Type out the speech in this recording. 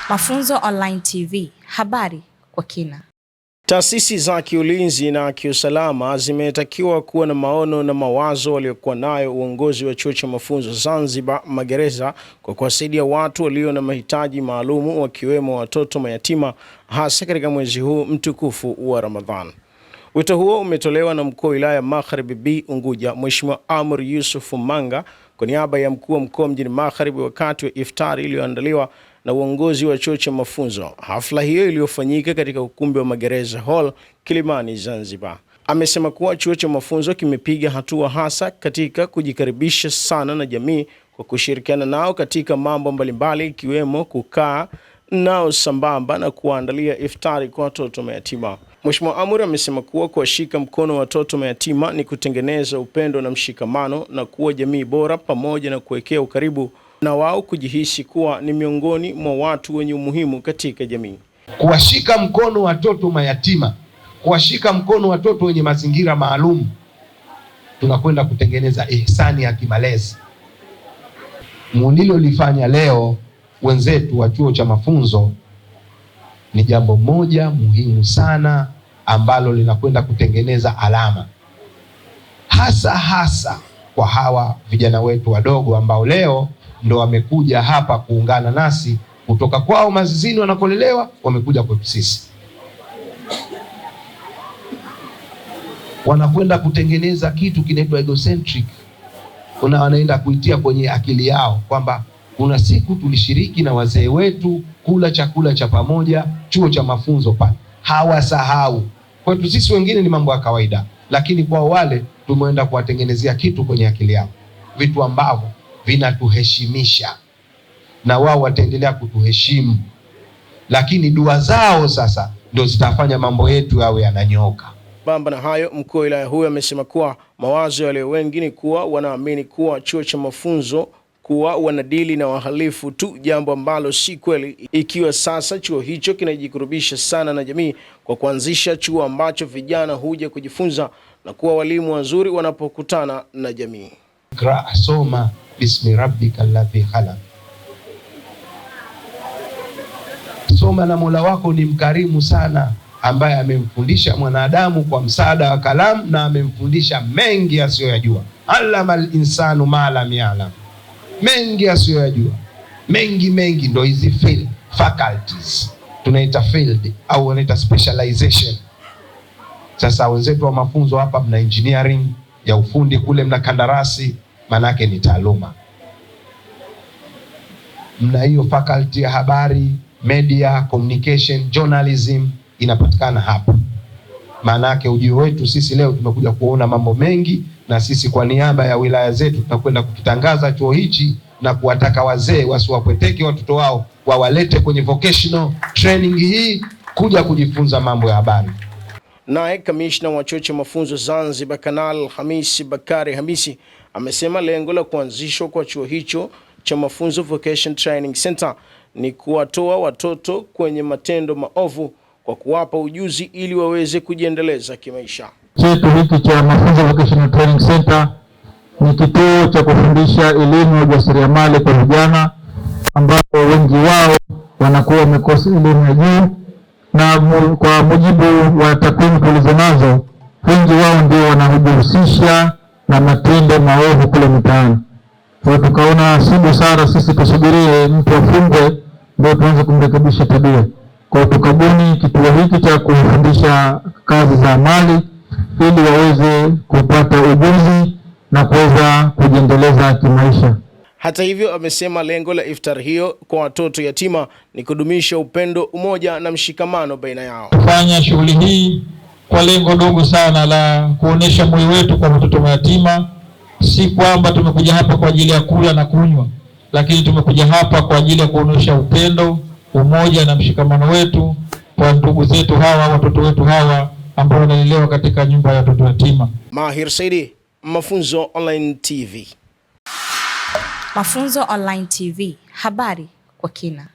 Mafunzo Online TV, habari kwa kina. Taasisi za kiulinzi na kiusalama zimetakiwa kuwa na maono na mawazo waliokuwa nayo uongozi wa Chuo cha Mafunzo Zanzibar Magereza kwa kuwasaidia watu walio na mahitaji maalumu wakiwemo watoto mayatima hasa katika mwezi huu mtukufu wa Ramadhan. Wito huo umetolewa na mkuu wa wilaya Magharibi B Unguja, Mheshimiwa Amr Yusuf Manga, kwa niaba ya mkuu wa mkoa mjini Magharibi wakati wa iftari iliyoandaliwa na uongozi wa Chuo cha Mafunzo. Hafla hiyo iliyofanyika katika ukumbi wa Magereza Hall, Kilimani, Zanzibar. Amesema kuwa Chuo cha Mafunzo kimepiga hatua hasa katika kujikaribisha sana na jamii kwa kushirikiana nao katika mambo mbalimbali ikiwemo kukaa nao sambamba na kuandalia iftari kwa watoto mayatima. Mheshimiwa Amr amesema kuwa kuwashika mkono watoto mayatima ni kutengeneza upendo na mshikamano na kuwa jamii bora pamoja na kuwekea ukaribu na wao kujihisi kuwa ni miongoni mwa watu wenye umuhimu katika jamii. Kuwashika mkono watoto mayatima, kuwashika mkono watoto wenye mazingira maalum, tunakwenda kutengeneza ihsani ya kimalezi. Mulilolifanya leo wenzetu wa Chuo cha Mafunzo ni jambo moja muhimu sana ambalo linakwenda kutengeneza alama hasa kwa hawa vijana wetu wadogo ambao leo ndo wamekuja hapa kuungana nasi kutoka kwao mazizini wanakolelewa, wamekuja kwetu sisi. Wanakwenda kutengeneza kitu kinaitwa egocentric. Wanaenda kuitia kwenye akili yao kwamba kuna siku tulishiriki na wazee wetu kula chakula cha pamoja Chuo cha Mafunzo pale. Hawasahau. Kwetu sisi wengine ni mambo ya kawaida, lakini kwa wale tumeenda kuwatengenezea kitu kwenye akili yao, vitu ambavyo vinatuheshimisha na wao wataendelea kutuheshimu, lakini dua zao sasa ndio zitafanya mambo yetu yawe yananyoka. Bamba na hayo, mkuu wa wilaya huyo amesema kuwa mawazo ya leo wengi ni kuwa wanaamini kuwa Chuo cha Mafunzo kuwa wanadili na wahalifu tu, jambo ambalo si kweli, ikiwa sasa chuo hicho kinajikurubisha sana na jamii kwa kuanzisha chuo ambacho vijana huja kujifunza na kuwa walimu wazuri wanapokutana na jamii. Soma bismi rabbika alladhi khalaq. Soma na Mola wako ni mkarimu sana, ambaye amemfundisha mwanadamu kwa msaada wa kalamu na amemfundisha mengi asiyoyajua. Allamal insanu ma lam ya'lam. Mengi asiyoyajua. Mengi ndo hizi field faculties. Tunaita field au wanaita specialization. Sasa wenzetu wa mafunzo hapa mna engineering ya ufundi, kule mna kandarasi, manake ni taaluma. Mna hiyo faculty ya habari, media, communication, journalism inapatikana hapa. Manake ujio wetu sisi leo tumekuja kuona mambo mengi, na sisi kwa niaba ya wilaya zetu tunakwenda kukitangaza chuo hichi na kuwataka wazee wasiwapweteke watoto wao, wawalete kwenye vocational training hii kuja kujifunza mambo ya habari. Naye kamishna wa Chuo cha Mafunzo Zanzibar Kanal Hamisi Bakari Hamisi amesema lengo la kuanzishwa kwa chuo hicho cha Mafunzo Vocation Training Center ni kuwatoa watoto kwenye matendo maovu kwa kuwapa ujuzi ili waweze kujiendeleza kimaisha. Chetu hiki cha Mafunzo Vocational Training Center ni kituo cha kufundisha elimu ya ujasiriamali kwa vijana ambao wengi wao wanakuwa wamekosa elimu ya juu, na kwa mujibu wa takwimu tulizonazo, wengi wao ndio wanajihusisha na matendo maovu kule mitaani. Kwa tukaona si busara sisi tusubirie mtu afungwe ndio tuanze kumrekebisha tabia. Kwa tukabuni kituo hiki cha kufundisha kazi za amali ili waweze kupata ujuzi na kuweza kujiendeleza kimaisha. Hata hivyo, amesema lengo la iftar hiyo kwa watoto yatima ni kudumisha upendo, umoja na mshikamano baina yao. Kufanya shughuli hii kwa lengo dogo sana la kuonesha moyo wetu kwa watoto mayatima. Si kwamba tumekuja hapa kwa ajili ya kula na kunywa, lakini tumekuja hapa kwa ajili ya kuonesha upendo, umoja na mshikamano wetu kwa ndugu zetu hawa, watoto wetu hawa ambao wanalelewa katika nyumba ya watoto yatima. Mahir Saidi, Mafunzo Online TV. Mafunzo Online TV, habari kwa kina.